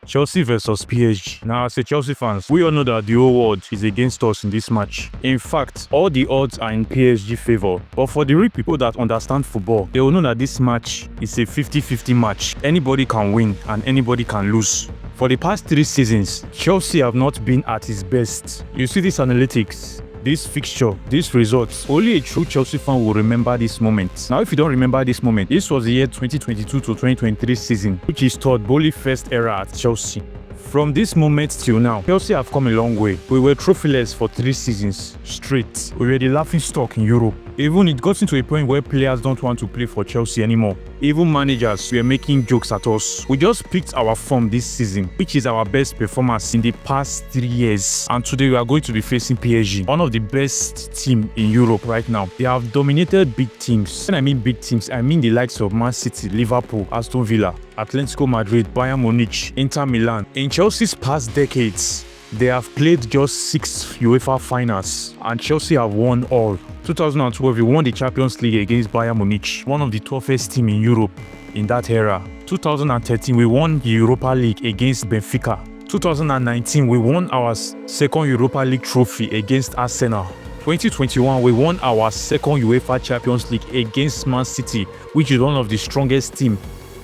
Chelsea versus PSG. Now, as a Chelsea fans, we all know that the whole world is against us in this match. In fact, all the odds are in PSG favor. But for the real people that understand football, they will know that this match is a 50-50 match. Anybody can win and anybody can lose. For the past 3 seasons, Chelsea have not been at its best. You see this analytics, this fixture, these results. Only a true Chelsea fan will remember this moment. Now, if you don't remember this moment, this was the year 2022 to 2023 season, which is Todd Bowley's first era at Chelsea. From this moment till now, Chelsea have come a long way. We were trophyless for 3 seasons straight. We were the laughing stock in Europe. Even it got into a point where players don't want to play for Chelsea anymore. Even managers were making jokes at us. We just picked our form this season, which is our best performance in the past 3 years. And today we are going to be facing PSG, one of the best teams in Europe right now. They have dominated big teams. When I mean big teams, I mean the likes of Man City, Liverpool, Aston Villa, Atletico Madrid, Bayern Munich, Inter Milan. In Chelsea's past decades, they have played just 6 UEFA finals, and Chelsea have won all. 2012, we won the Champions League against Bayern Munich, one of the toughest teams in Europe in that era. 2013, we won the Europa League against Benfica. 2019, we won our second Europa League trophy against Arsenal. 2021, we won our second UEFA Champions League against Man City, which is one of the strongest teams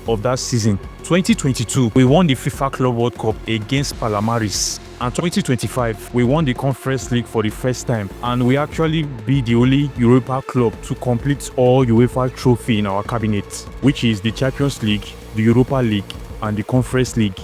of that season. 2022, we won the FIFA Club World Cup against Palmares. And 2025, we won the Conference League for the first time, and we actually be the only Europa club to complete all UEFA trophy in our cabinet, which is the Champions League, the Europa League, and the Conference League,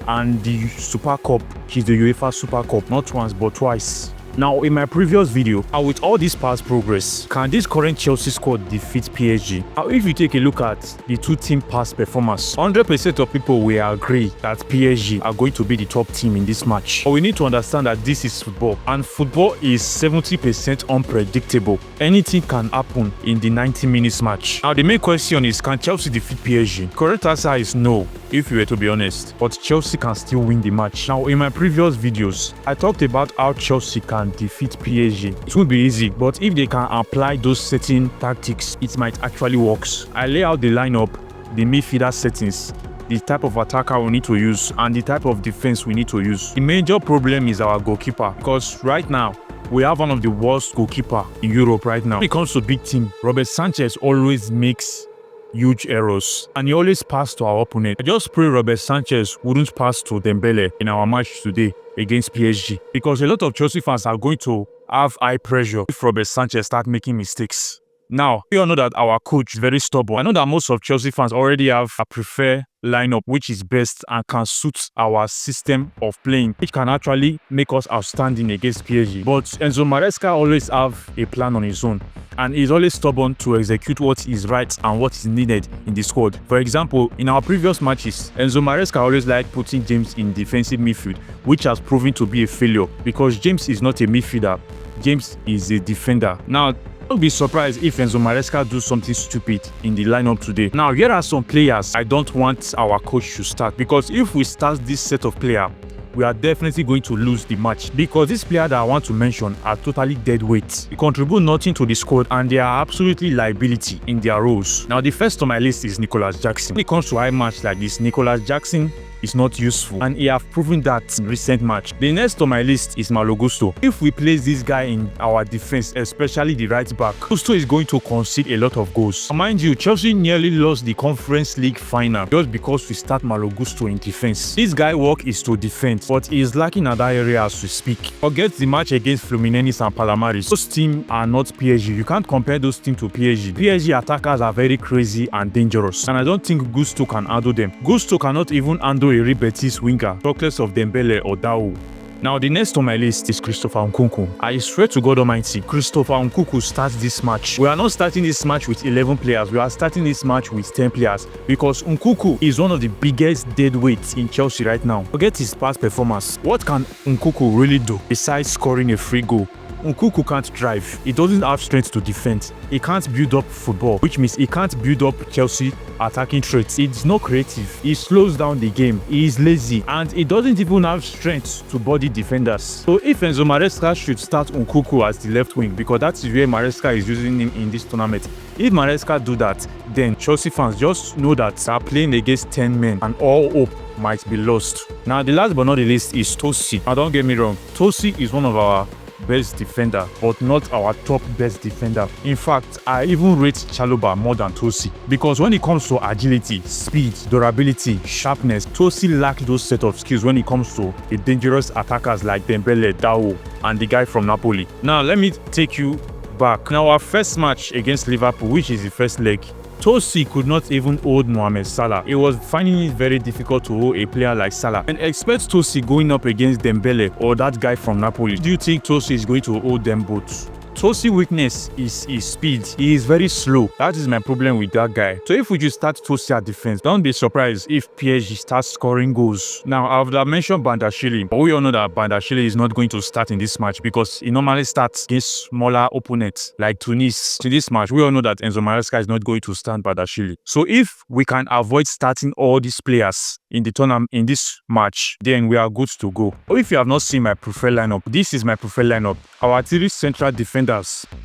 and the Super Cup, which is the UEFA Super Cup, not once but twice. Now, in my previous video, and with all this past progress, can this current Chelsea squad defeat PSG? Now, if you take a look at the two team past performance, 100% of people will agree that PSG are going to be the top team in this match. But we need to understand that this is football, and football is 70% unpredictable. Anything can happen in the 90 minutes match. Now, the main question is, can Chelsea defeat PSG? Correct answer is no, if you were to be honest. But Chelsea can still win the match. Now, in my previous videos, I talked about how Chelsea can defeat PSG. It won't be easy, but if they can apply those certain tactics, it might actually work. I lay out the lineup, the midfielder settings, the type of attacker we need to use, and the type of defense we need to use. The major problem is our goalkeeper, because right now we have one of the worst goalkeeper in Europe right now. When it comes to big team, Robert Sanchez always makes huge errors, and he always passes to our opponent. I just pray Robert Sanchez wouldn't pass to Dembele in our match today against PSG, because a lot of Chelsea fans are going to have high pressure if Robert Sanchez start making mistakes. Now, we all know that our coach is very stubborn. I know that most of Chelsea fans already have a preferred lineup which is best and can suit our system of playing, which can actually make us outstanding against PSG. But Enzo Maresca always have a plan on his own, and he's always stubborn to execute what is right and what is needed in the squad. For example, in our previous matches, Enzo Maresca always liked putting James in defensive midfield, which has proven to be a failure because James is not a midfielder. James is a defender. Now, don't be surprised if Enzo Maresca do something stupid in the lineup today. Now, here are some players I don't want our coach to start, because if we start this set of players, we are definitely going to lose the match, because these players that I want to mention are totally dead weight. They contribute nothing to the squad, and they are absolutely liability in their roles. Now, the first on my list is Nicolas Jackson. When it comes to high match like this, Nicolas Jackson is not useful, and he have proven that in recent match. The next on my list is Malo Gusto. If we place this guy in our defense, especially the right back, Gusto is going to concede a lot of goals. Mind you, Chelsea nearly lost the Conference League final just because we start Malo Gusto in defense. This guy work is to defend, but he is lacking at that area as we speak. Forget the match against Fluminense and Palmares. Those teams are not PSG. You can't compare those teams to PSG. PSG attackers are very crazy and dangerous, and I don't think Gusto can handle them. Gusto cannot even handle a Real Betis winger, talkless of Dembele or Dao. Now, the next on my list is Christopher Nkunku. I swear to God Almighty, Christopher Nkunku starts this match. We are not starting this match with 11 players. We are starting this match with 10 players, because Nkunku is one of the biggest dead weights in Chelsea right now. Forget his past performance. What can Nkunku really do besides scoring a free goal Nkunku can't drive. He doesn't have strength to defend. He can't build up football, which means he can't build up Chelsea attacking traits. It's not creative. He slows down the game. He is lazy, and he doesn't even have strength to body defenders. So if Enzo Maresca should start Nkunku as the left wing, because that is where Maresca is using him in this tournament, if Maresca do that, then Chelsea fans just know that they are playing against 10 men and all hope might be lost. Now, the last but not the least is Tosi. Now, don't get me wrong, Tosi is one of our best defender, but not our top best defender. In fact, I even rate Chalobah more than Tosi, because when it comes to agility, speed, durability, sharpness, Tosi lacks those set of skills when it comes to the dangerous attackers like Dembele, Dao, and the guy from Napoli. Now, let me take you back. Now, our first match against Liverpool, which is the first leg, Tosi could not even hold Mohamed Salah. He was finding it very difficult to hold a player like Salah. And expect Tosi going up against Dembele or that guy from Napoli. Do you think Tosi is going to hold them both? Tosi's weakness is his speed. He is very slow. That is my problem with that guy. So if we just start Tosi at defense, don't be surprised if PSG starts scoring goals. Now, I would have mentioned Bandashili, but we all know that Bandashili is not going to start in this match because he normally starts against smaller opponents like Tunis. In this match, we all know that Enzo Maresca is not going to start Bandashili. So if we can avoid starting all these players in the tournament in this match, then we are good to go. Or if you have not seen my preferred lineup, this is my preferred lineup. Our three central defenders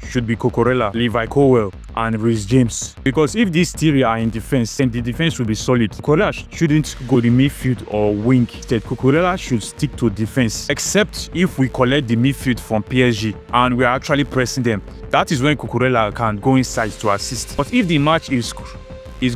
should be Cucurella, Levi Colwill, and Reece James. Because if these three are in defense, then the defense will be solid. Cucurella shouldn't go the midfield or wing. Instead, Cucurella should stick to defense, except if we collect the midfield from PSG and we are actually pressing them. That is when Cucurella can go inside to assist. But if the match is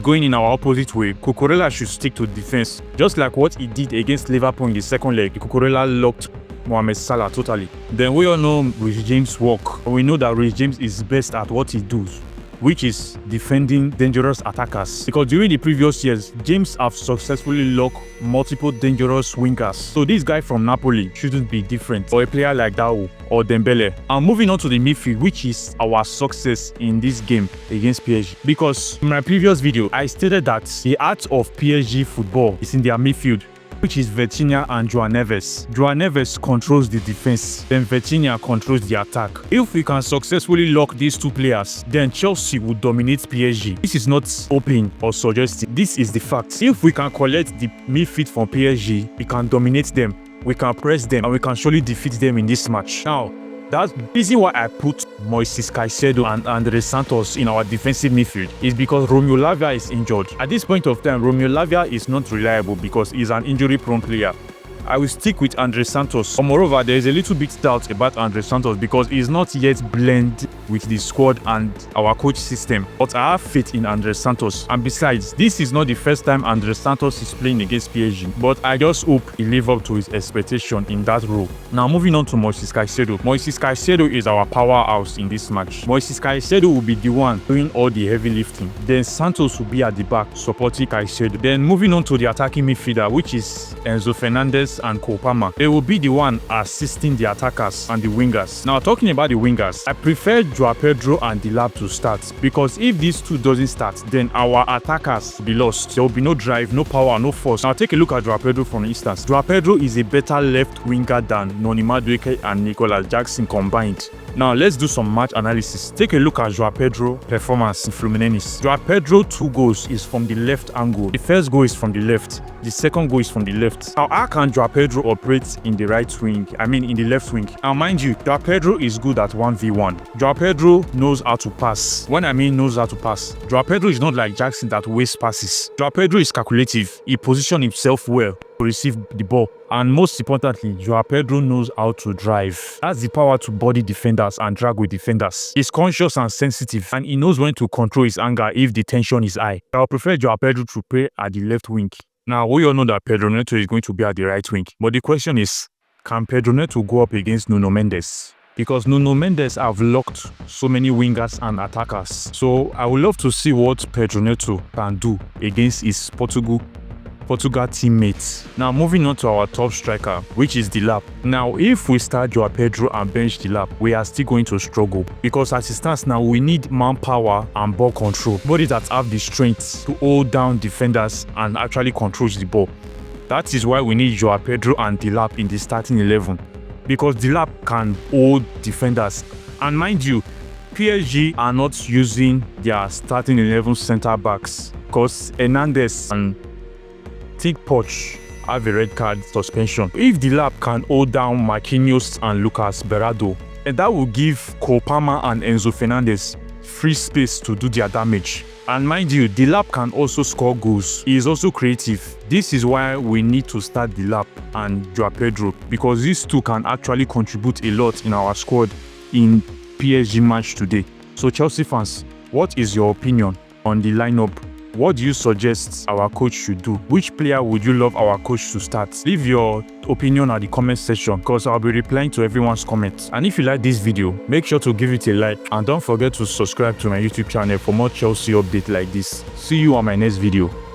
going in our opposite way, Cucurella should stick to defense. Just like what he did against Liverpool in the second leg, Cucurella locked Mohamed Salah totally. Then we all know Reece James' work. We know that Reece James is best at what he does, which is defending dangerous attackers. Because during the previous years, James have successfully locked multiple dangerous wingers. So this guy from Napoli shouldn't be different, or a player like Dao or Dembele. And moving on to the midfield, which is our success in this game against PSG. Because in my previous video, I stated that the art of PSG football is in their midfield, which is Vitinha and João Neves. João Neves controls the defense, then Vitinha controls the attack. If we can successfully lock these two players, then Chelsea will dominate PSG. This is not hoping or suggesting. This is the fact. If we can collect the midfield from PSG, we can dominate them, we can press them, and we can surely defeat them in this match. Now, that's the reason why I put Moises Caicedo and Andre Santos in our defensive midfield is because Romeo Lavia is injured. At this point of time, Romeo Lavia is not reliable because he's an injury-prone player. I will stick with Andre Santos. Moreover, there is a little bit doubt about Andre Santos because he's not yet blended with the squad and our coach system. But I have faith in Andre Santos. And besides, this is not the first time Andre Santos is playing against PSG. But I just hope he lives up to his expectation in that role. Now, moving on to Moises Caicedo. Moises Caicedo is our powerhouse in this match. Moises Caicedo will be the one doing all the heavy lifting. Then Santos will be at the back supporting Caicedo. Then moving on to the attacking midfielder, which is Enzo Fernandez and Cole Palmer. They will be the one assisting the attackers and the wingers. Now, talking about the wingers, I prefer João Pedro and Delap to start because if these two doesn't start, then our attackers will be lost. There will be no drive, no power, no force. Now, take a look at João Pedro for instance. João Pedro is a better left winger than Noni Madueke and Nicolas Jackson combined. Now, let's do some match analysis. Take a look at João Pedro performance in Fluminense. João Pedro 2 goals is from the left angle. The first goal is from the left. The second goal is from the left. Now, how can João Pedro operate in the right wing? In the left wing. Now, mind you, João Pedro is good at 1v1. João Pedro knows how to pass. When I mean knows how to pass, João Pedro is not like Jackson that wastes passes. João Pedro is calculative. He positions himself well to receive the ball. And most importantly, João Pedro knows how to drive. That's the power to body defenders and drag with defenders. He's conscious and sensitive, and he knows when to control his anger if the tension is high. I would prefer João Pedro to play at the left wing. Now, we all know that Pedro Neto is going to be at the right wing. But the question is, can Pedro Neto go up against Nuno Mendes? Because Nuno Mendes have locked so many wingers and attackers. So I would love to see what Pedro Neto can do against his Portugal teammates. Now, moving on to our top striker, which is Delap. Now, if we start João Pedro and bench Delap, we are still going to struggle because as it stands now, we need manpower and ball control. Bodies that have the strength to hold down defenders and actually control the ball. That is why we need João Pedro and Delap in the starting 11. because the lap can hold defenders. And mind you, PSG are not using their starting 11 centre backs because Hernandez and Poch have a red card suspension. If the lap can hold down Marquinhos and Lucas Berardo, and that will give Cole Palmer and Enzo Fernandez free space to do their damage. And mind you, the lap can also score goals. He is also creative. This is why we need to start the lap and Joao Pedro, because these two can actually contribute a lot in our squad in PSG match today. So Chelsea fans, what is your opinion on the lineup? What do you suggest our coach should do? Which player would you love our coach to start? Leave your opinion at the comment section because I'll be replying to everyone's comments. And if you like this video, make sure to give it a like and don't forget to subscribe to my YouTube channel for more Chelsea updates like this. See you on my next video.